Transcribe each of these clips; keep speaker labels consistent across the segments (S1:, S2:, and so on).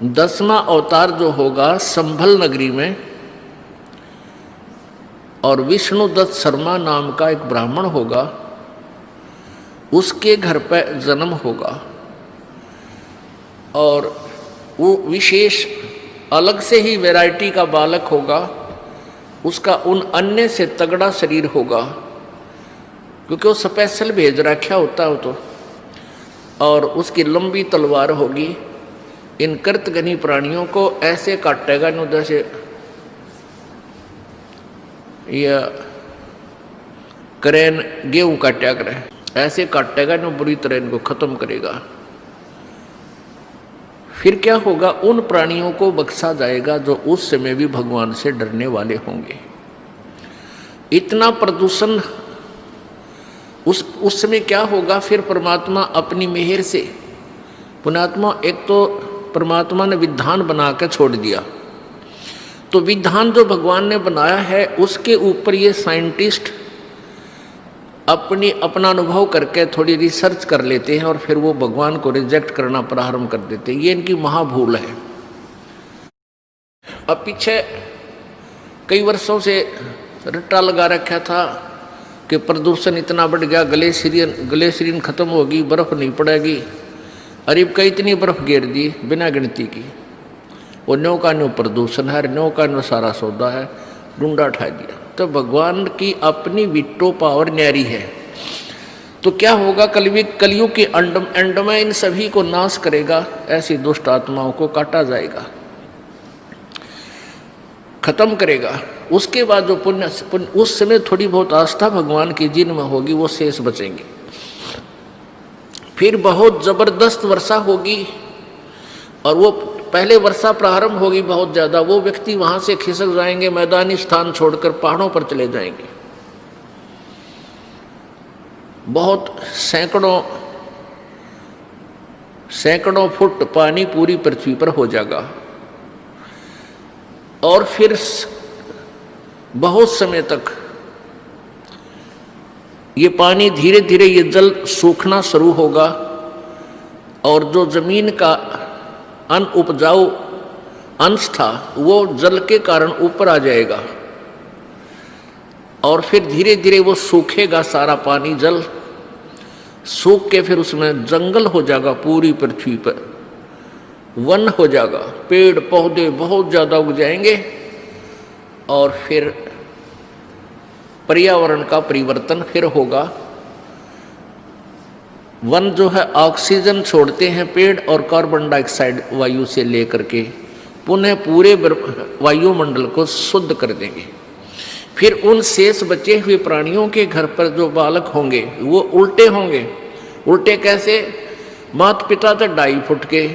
S1: 10वां अवतार जो होगा संभल नगरी में, और विष्णुदत्त शर्मा नाम का एक ब्राह्मण होगा, उसके घर पर जन्म होगा। और वो विशेष अलग से ही वैरायटी का बालक होगा, उसका उन अन्य से तगड़ा शरीर होगा, क्योंकि वो स्पेशल भेज रखा होता है तो। और उसकी लंबी तलवार होगी। इन कृतघ्नी प्राणियों को ऐसे काटेगा न जैसे या करेन गेहूं काटा करे, ऐसे काटेगा न बुरी तरह इनको खत्म करेगा। फिर क्या होगा, उन प्राणियों को बख्शा जाएगा जो उस समय भी भगवान से डरने वाले होंगे। इतना प्रदूषण उस समय क्या होगा, फिर परमात्मा अपनी मेहर से, पुण्यात्मा एक तो परमात्मा ने विधान बना के छोड़ दिया, तो विधान जो भगवान ने बनाया है उसके ऊपर ये साइंटिस्ट अपना अनुभव करके थोड़ी रिसर्च कर लेते हैं और फिर वो भगवान को रिजेक्ट करना प्रारंभ कर देते हैं। ये इनकी महाभूल है। अब पीछे कई वर्षों से रट्टा लगा रखा था कि प्रदूषण इतना बढ़ गया, ग्लेशियन खत्म होगी, बर्फ नहीं पड़ेगी। अरीब का इतनी बर्फ गिर दी बिना गिनती की, वो न्यो का न्यो प्रदूषण है, न्यो का न्यो सारा सौदा है, डूंडा उठा दिया। तो भगवान की अपनी विटो पावर न्यारी है। तो क्या होगा, कलयुग के एंड में इन सभी को नाश करेगा, ऐसी दुष्ट आत्माओं को काटा जाएगा, खत्म करेगा। उसके बाद जो पुण्य उस समय थोड़ी बहुत आस्था भगवान की जिनमें होगी वो शेष बचेंगे। फिर बहुत जबरदस्त वर्षा होगी, और वो पहले वर्षा प्रारंभ होगी बहुत ज्यादा, वो व्यक्ति वहां से खिसक जाएंगे, मैदानी स्थान छोड़कर पहाड़ों पर चले जाएंगे। बहुत सैकड़ों फुट पानी पूरी पृथ्वी पर हो जाएगा। और फिर बहुत समय तक ये पानी धीरे धीरे ये जल सूखना शुरू होगा, और जो जमीन का अनउपजाऊ अंश था वो जल के कारण ऊपर आ जाएगा, और फिर धीरे धीरे वो सूखेगा, सारा पानी जल सूख के फिर उसमें जंगल हो जाएगा, पूरी पृथ्वी पर वन हो जाएगा, पेड़ पौधे बहुत ज्यादा उग जाएंगे, और फिर पर्यावरण का परिवर्तन फिर होगा। वन जो है ऑक्सीजन छोड़ते हैं पेड़, और कार्बन डाइऑक्साइड वायु से लेकर के पुनः पूरे वायुमंडल को शुद्ध कर देंगे। फिर उन शेष बचे हुए प्राणियों के घर पर जो बालक होंगे वो उल्टे होंगे। उल्टे कैसे, माता पिता तो 2.5 फुट के,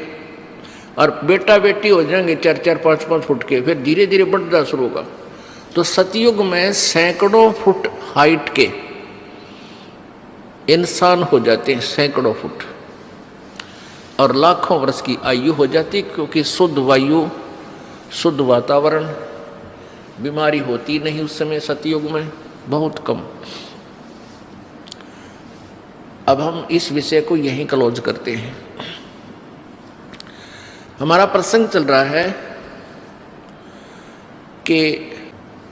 S1: और बेटा बेटी हो जाएंगे 4-4, 5-5 फुट के, फिर धीरे धीरे बढ़ना शुरू होगा। तो सतयुग में सैकड़ों फुट हाइट के इंसान हो जाते हैं, सैकड़ों फुट, और लाखों वर्ष की आयु हो जाती, क्योंकि शुद्ध वायु, शुद्ध वातावरण, बीमारी होती नहीं उस समय सतयुग में, बहुत कम। अब हम इस विषय को यहीं क्लोज करते हैं। हमारा प्रसंग चल रहा है कि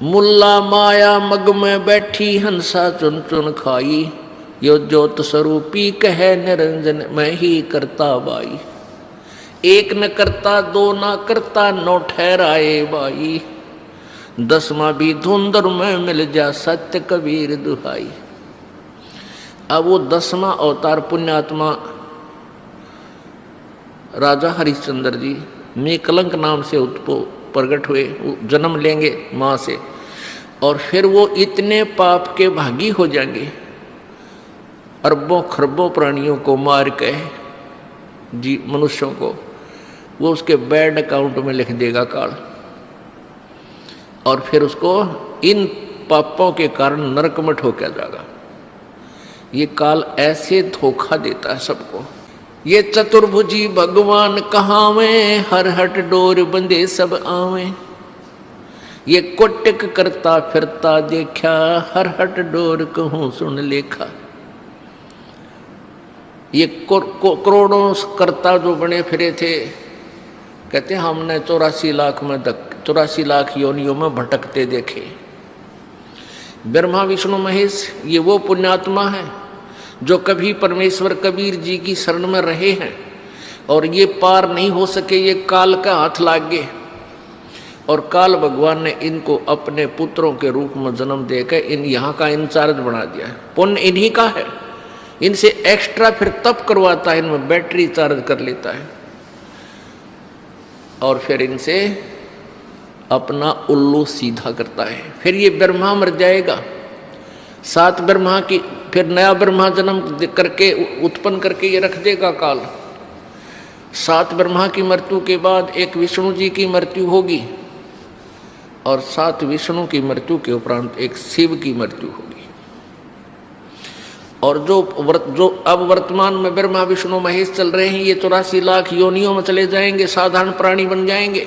S1: मुल्ला माया मग में बैठी हंसा चुन चुन खाई, यो ज्योत स्वरूपी कहे निरंजन मैं ही करता बाई। एक न करता दो न करता नौ ठहराए बाई, 10वां भी धुंधर में मिल जा सत्य कबीर दुहाई। अब वो 10वां अवतार पुण्यात्मा राजा हरिश्चंद्र जी निकलंक नाम से प्रकट हुए, जन्म लेंगे माँ से, और फिर वो इतने पाप के भागी हो जाएंगे, अरबों खरबों प्राणियों को मार के जी मनुष्यों को वो उसके बैड अकाउंट में लिख देगा काल, और फिर उसको इन पापों के कारण नरक में ठोका जाएगा। ये काल ऐसे धोखा देता है सबको। ये चतुर्भुजी भगवान कहावे, हर हट डोर बंदे सब आवे। ये कोटिक करता फिरता देखा, हर हट डोर कहूँ सुन लेखा। ये करोड़ों करता जो बने फिरे थे, कहते हैं हमने 84 लाख योनियों में भटकते देखे। ब्रह्मा विष्णु महेश ये वो पुण्यात्मा है जो कभी परमेश्वर कबीर जी की शरण में रहे हैं और ये पार नहीं हो सके, ये काल का हाथ लाग गए और काल भगवान ने इनको अपने पुत्रों के रूप में जन्म देकर इन यहाँ का इंचार्ज बना दिया है। पुण्य इन्हीं का है, इनसे एक्स्ट्रा फिर तप करवाता है, इनमें बैटरी चार्ज कर लेता है और फिर इनसे अपना उल्लू सीधा करता है। फिर ये ब्रह्मा मर जाएगा, 7 ब्रह्मा की फिर नया ब्रह्मा जन्म करके उत्पन्न करके ये रख देगा काल। 7 ब्रह्मा की मृत्यु के बाद एक विष्णु जी की मृत्यु होगी और 7 विष्णु की मृत्यु के उपरांत एक शिव की मृत्यु होगी। और जो अब वर्तमान में ब्रह्मा विष्णु महेश चल रहे हैं ये 84 लाख योनियों में चले जाएंगे, साधारण प्राणी बन जाएंगे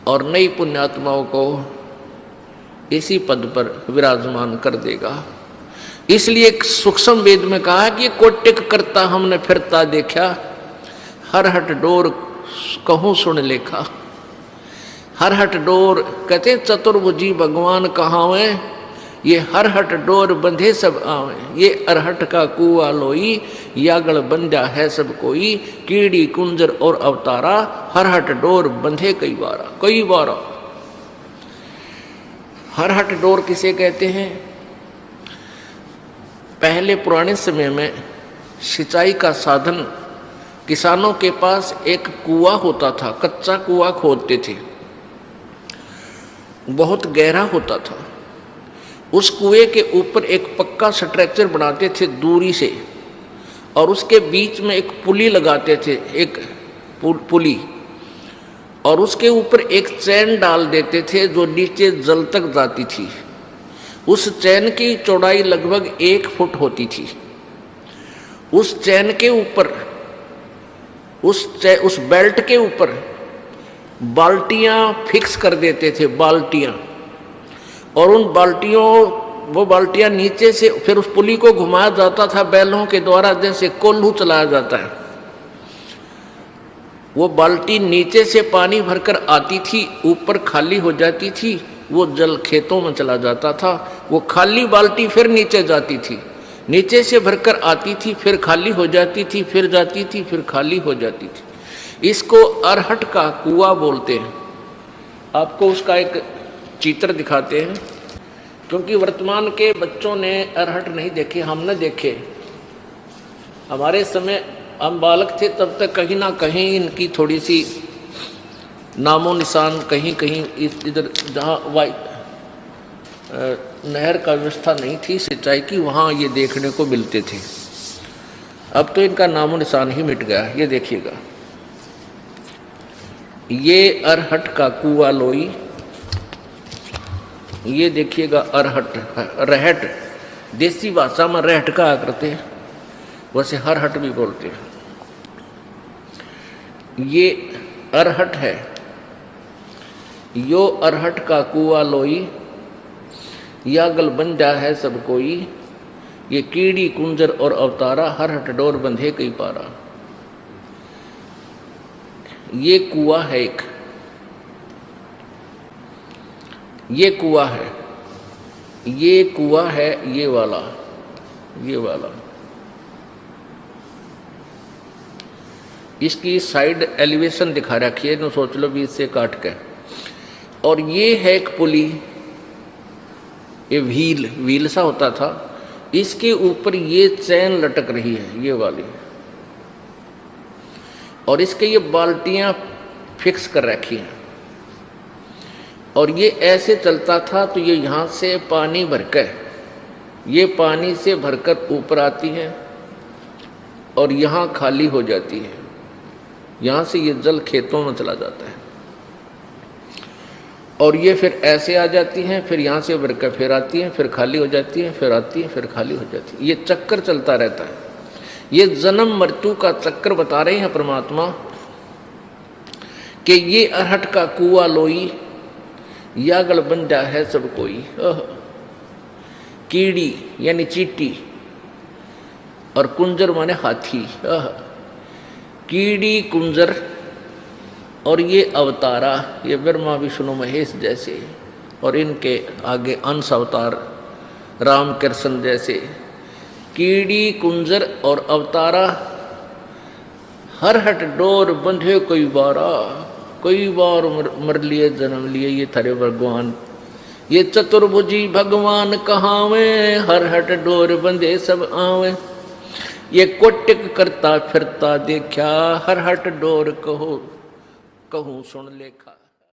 S1: और नई पुण्यात्माओं को इसी पद पर विराजमान कर देगा। इसलिए सूक्ष्म वेद में कहा कि कोटिक करता हमने फिरता देखा, हर हट डोर कहूँ सुन लेखा। हर हट डोर कहते चतुर्भुजी भगवान कहावे, ये हर हट डोर बंधे सब आवे। ये अरहट का कुआ लोई, यागल बंधा है सब कोई। कीड़ी कुंजर और अवतारा, हर हट डोर बंधे कई बारा। हर हट डोर किसे कहते हैं? पहले पुराने समय में सिंचाई का साधन किसानों के पास एक कुआं होता था, कच्चा कुआं खोदते थे, बहुत गहरा होता था। उस कुएं के ऊपर एक पक्का स्ट्रक्चर बनाते थे दूरी से और उसके बीच में एक पुली लगाते थे, एक पुली, और उसके ऊपर एक चैन डाल देते थे जो नीचे जल तक जाती थी। उस चैन की चौड़ाई लगभग 1 फुट होती थी। उस चैन के ऊपर उस बेल्ट के ऊपर बाल्टियां फिक्स कर देते थे, बाल्टियां, और उन वो बाल्टियां नीचे से फिर उस पुली को घुमाया जाता था बैलों के द्वारा, जैसे कोल्हू चलाया जाता है। वो बाल्टी नीचे से पानी भरकर आती थी, ऊपर खाली हो जाती थी, वो जल खेतों में चला जाता था। वो खाली बाल्टी फिर नीचे जाती थी, नीचे से भरकर आती थी, फिर खाली हो जाती थी, फिर जाती थी, फिर खाली हो जाती थी। इसको अरहट का कुआं बोलते हैं। आपको उसका एक चित्र दिखाते हैं, क्योंकि वर्तमान के बच्चों ने अरहट नहीं देखे, हमने देखे। हमारे समय हम बालक थे तब तक कहीं ना कहीं इनकी थोड़ी सी नामो निशान कहीं कहीं इधर जहाँ नहर का व्यवस्था नहीं थी सिंचाई की, वहाँ ये देखने को मिलते थे। अब तो इनका नामो निशान ही मिट गया। ये देखिएगा, ये अरहट का कुआं लोई, ये देखिएगा अरहट, रहट देसी भाषा में रहट कहा करते हैं, वैसे हरहट भी बोलते हैं। ये अरहट है, यो अरहट का कुआं लोई, या गलबंजा है सब कोई। ये कीड़ी कुंजर और अवतारा, हरहट डोर बंधे कई पारा। ये कुआं है एक, ये कुआं है, ये कुआं है, ये वाला, ये वाला। इसकी साइड एलिवेशन दिखा रखी है, तो सोच लो 20 से काट के। और ये है एक पुली, ये व्हील सा होता था, इसके ऊपर ये चैन लटक रही है, ये वाली, और इसके ये बाल्टियां फिक्स कर रखी हैं। और ये ऐसे चलता था, तो ये यहाँ से पानी भरकर, ये पानी से भरकर ऊपर आती है और यहाँ खाली हो जाती है। यहाँ से ये जल खेतों में चला जाता है और ये फिर ऐसे आ जाती हैं, फिर यहाँ से भरकर फिर आती हैं, फिर खाली हो जाती हैं, फिर आती हैं, फिर खाली हो जाती है। ये चक्कर चलता रहता है। ये जन्म मृत्यु का चक्कर बता रहे हैं परमात्मा कि ये अरहट का कुआं लोई, या गलबंजा है सब कोई। कीड़ी यानी चींटी और कुंजर माने हाथी। कीड़ी कुंजर और ये अवतारा, ये ब्रह्मा विष्णु महेश जैसे, और इनके आगे अंश अवतार राम कृष्ण जैसे, कीड़ी कुंजर और अवतारा, हर हट डोर बंधे कई बार मर लिए जन्म लिए ये थारे भगवान। ये चतुर्भुजी भगवान कहावे, हर हट डोर बंधे सब आवे। ये कोटिक करता फिरता देखा, हर हट डोर कहूँ सुन लेखा।